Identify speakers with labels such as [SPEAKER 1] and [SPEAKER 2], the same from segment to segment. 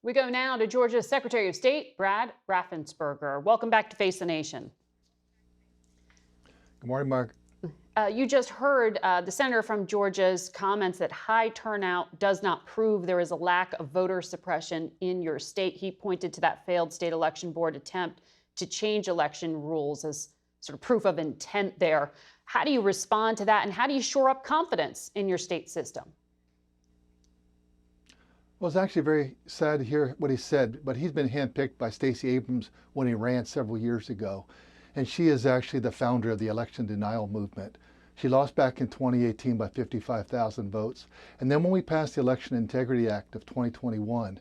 [SPEAKER 1] We go now to Georgia's Secretary of State, Brad Raffensperger. Welcome back to Face the Nation.
[SPEAKER 2] Good morning, Mark.
[SPEAKER 1] You just heard the senator from Georgia's comments that high turnout does not prove there is a lack of voter suppression in your state. He pointed to that failed state election board attempt to change election rules as sort of proof of intent there. How do you respond to that, and how do you shore up confidence in your state system?
[SPEAKER 2] Well, it's actually very sad to hear what he said, but he's been handpicked by Stacey Abrams when he ran several years ago. And she is actually the founder of the election denial movement. She lost back in 2018 by 55,000 votes. And then when we passed the Election Integrity Act of 2021,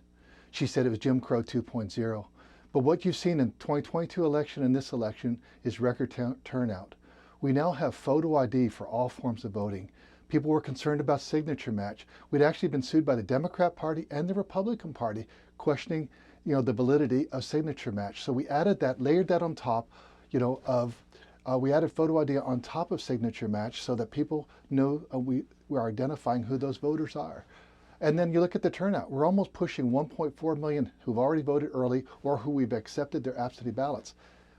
[SPEAKER 2] she said it was Jim Crow 2.0. But what you've seen in 2022 election and this election is record turnout. We now have photo ID for all forms of voting. People were concerned about signature match. We'd actually been sued by the Democrat Party and the Republican Party questioning, the validity of signature match. So we added that, layered that on top, we added photo ID on top of signature match so that people know we are identifying who those voters are. And then you look at the turnout. We're almost pushing 1.4 million who've already voted early or who we've accepted their absentee ballots.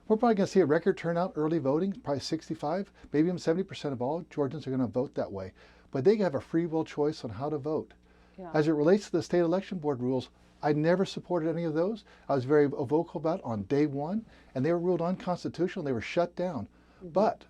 [SPEAKER 2] We're probably going to see a record turnout early voting, probably 65, maybe even 70% of all Georgians are going to vote that way. But they have a free will choice on how to vote. Yeah. As it relates to the state election board rules, I never supported any of those. I was very vocal about it on day one, and they were ruled unconstitutional. They were shut down. Mm-hmm. But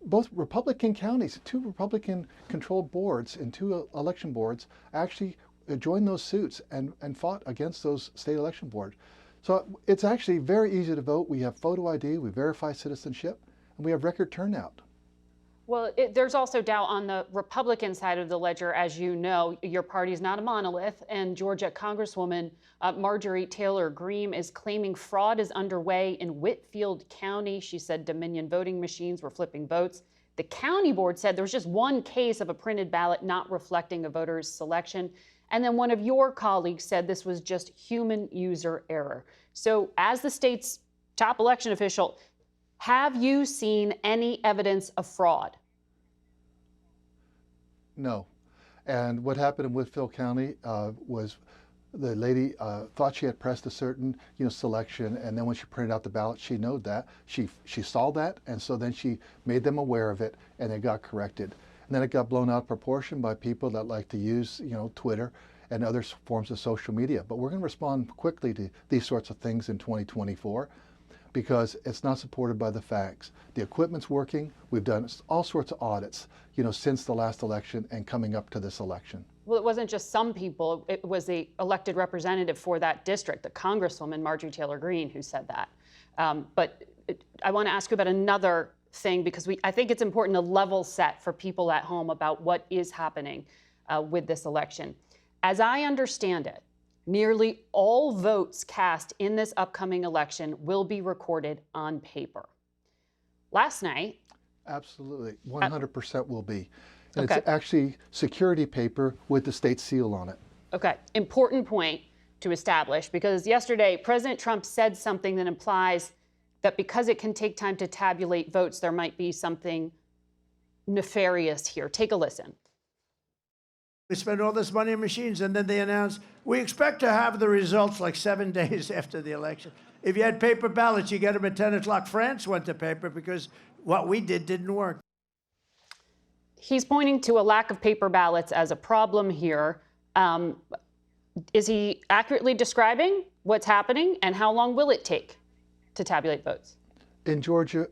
[SPEAKER 2] both Republican counties, 2 Republican-controlled boards and 2 election boards actually joined those suits and fought against those state election boards. So it's actually very easy to vote. We have photo ID, we verify citizenship, and we have record turnout.
[SPEAKER 1] Well, there's also doubt on the Republican side of the ledger. As you know, your party is not a monolith, and Georgia Congresswoman Marjorie Taylor Greene is claiming fraud is underway in Whitfield County. She said Dominion voting machines were flipping votes. The county board said there was just one case of a printed ballot not reflecting a voter's selection. And then one of your colleagues said this was just human user error. So as the state's top election official, have you seen any evidence of fraud?
[SPEAKER 2] No. And what happened in Whitfield County was the lady thought she had pressed a certain selection, and then when she printed out the ballot, she knew that. She saw that, and so then she made them aware of it, and it got corrected. And then it got blown out of proportion by people that like to use Twitter and other forms of social media. But we're going to respond quickly to these sorts of things in 2024. Because it's not supported by the facts. The equipment's working. We've done all sorts of audits, since the last election and coming up to this election.
[SPEAKER 1] Well, it wasn't just some people. It was the elected representative for that district, the Congresswoman Marjorie Taylor Greene, who said that. I want to ask you about another thing, because I think it's important to level set for people at home about what is happening with this election. As I understand it, nearly all votes cast in this upcoming election will be recorded on paper. Last night...
[SPEAKER 2] Absolutely. 100% will be. And okay. It's actually security paper with the state seal on it.
[SPEAKER 1] Okay. Important point to establish, because yesterday President Trump said something that implies that because it can take time to tabulate votes, there might be something nefarious here. Take a listen.
[SPEAKER 3] We spend all this money on machines, and then they announce, we expect to have the results like 7 days after the election. If you had paper ballots, you get them at 10 o'clock. France went to paper because what we did didn't work.
[SPEAKER 1] He's pointing to a lack of paper ballots as a problem here. Is he accurately describing what's happening, and how long will it take to tabulate votes?
[SPEAKER 2] In Georgia,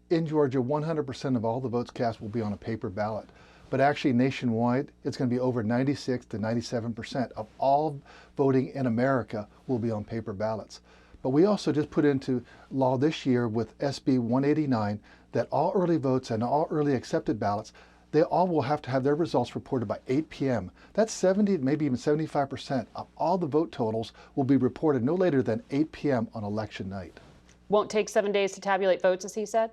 [SPEAKER 2] 100% of all the votes cast will be on a paper ballot. But actually nationwide, it's going to be over 96 to 97% of all voting in America will be on paper ballots. But we also just put into law this year with SB 189 that all early votes and all early accepted ballots, they all will have to have their results reported by 8 p.m. That's 70, maybe even 75% of all the vote totals will be reported no later than 8 p.m. on election night.
[SPEAKER 1] Won't take 7 days to tabulate votes, as he said?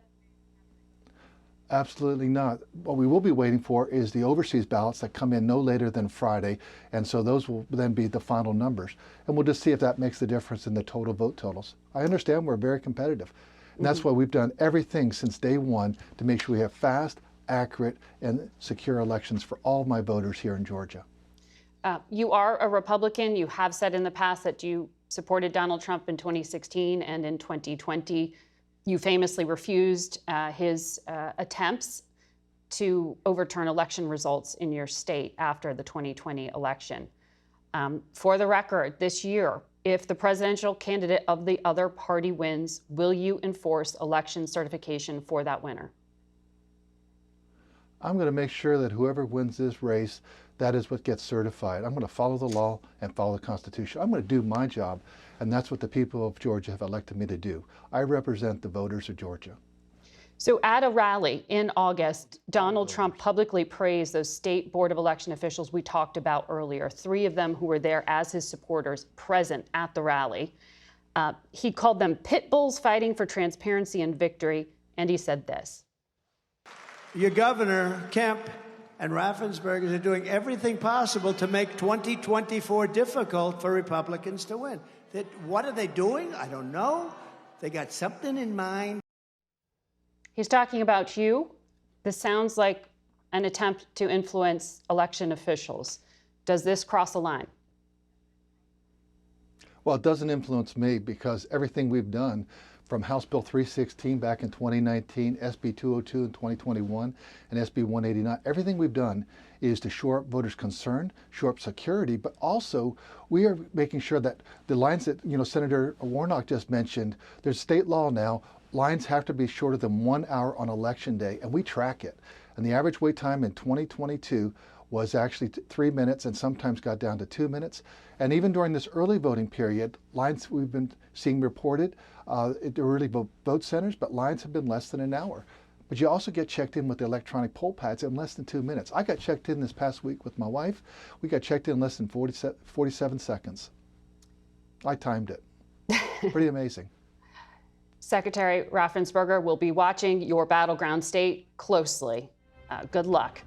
[SPEAKER 2] Absolutely not. What we will be waiting for is the overseas ballots that come in no later than Friday, and so those will then be the final numbers. And we'll just see if that makes the difference in the total vote totals. I understand we're very competitive, and that's why we've done everything since day one to make sure we have fast, accurate, and secure elections for all my voters here in Georgia.
[SPEAKER 1] You are a Republican. You have said in the past that you supported Donald Trump in 2016 and in 2020. You famously refused his attempts to overturn election results in your state after the 2020 election. For the record, this year, if the presidential candidate of the other party wins, will you enforce election certification for that winner?
[SPEAKER 2] I'm going to make sure that whoever wins this race, that is what gets certified. I'm going to follow the law and follow the Constitution. I'm going to do my job, and that's what the people of Georgia have elected me to do. I represent the voters of Georgia.
[SPEAKER 1] So at a rally in August, Donald Trump publicly praised those state board of election officials we talked about earlier, 3 of them who were there as his supporters present at the rally. He called them Pittbulls fighting for transparency and victory, and he said this.
[SPEAKER 3] Your governor, Kemp, and Raffensperger are doing everything possible to make 2024 difficult for Republicans to win. What are they doing? I don't know. They got something in mind.
[SPEAKER 1] He's talking about you. This sounds like an attempt to influence election officials. Does this cross a line?
[SPEAKER 2] Well, it doesn't influence me because everything we've done, from House Bill 316 back in 2019, SB 202 in 2021, and SB 189, everything we've done is to shore up voters' concern, shore up security, but also we are making sure that the lines that Senator Warnock just mentioned, there's state law now, lines have to be shorter than 1 hour on election day, and we track it. And the average wait time in 2022 was actually 3 minutes and sometimes got down to 2 minutes. And even during this early voting period, lines we've been seeing reported at early vote centers, but lines have been less than an hour. But you also get checked in with the electronic poll pads in less than 2 minutes. I got checked in this past week with my wife. We got checked in less than 47 seconds. I timed it. Pretty amazing.
[SPEAKER 1] Secretary Raffensperger will be watching your battleground state closely. Good luck.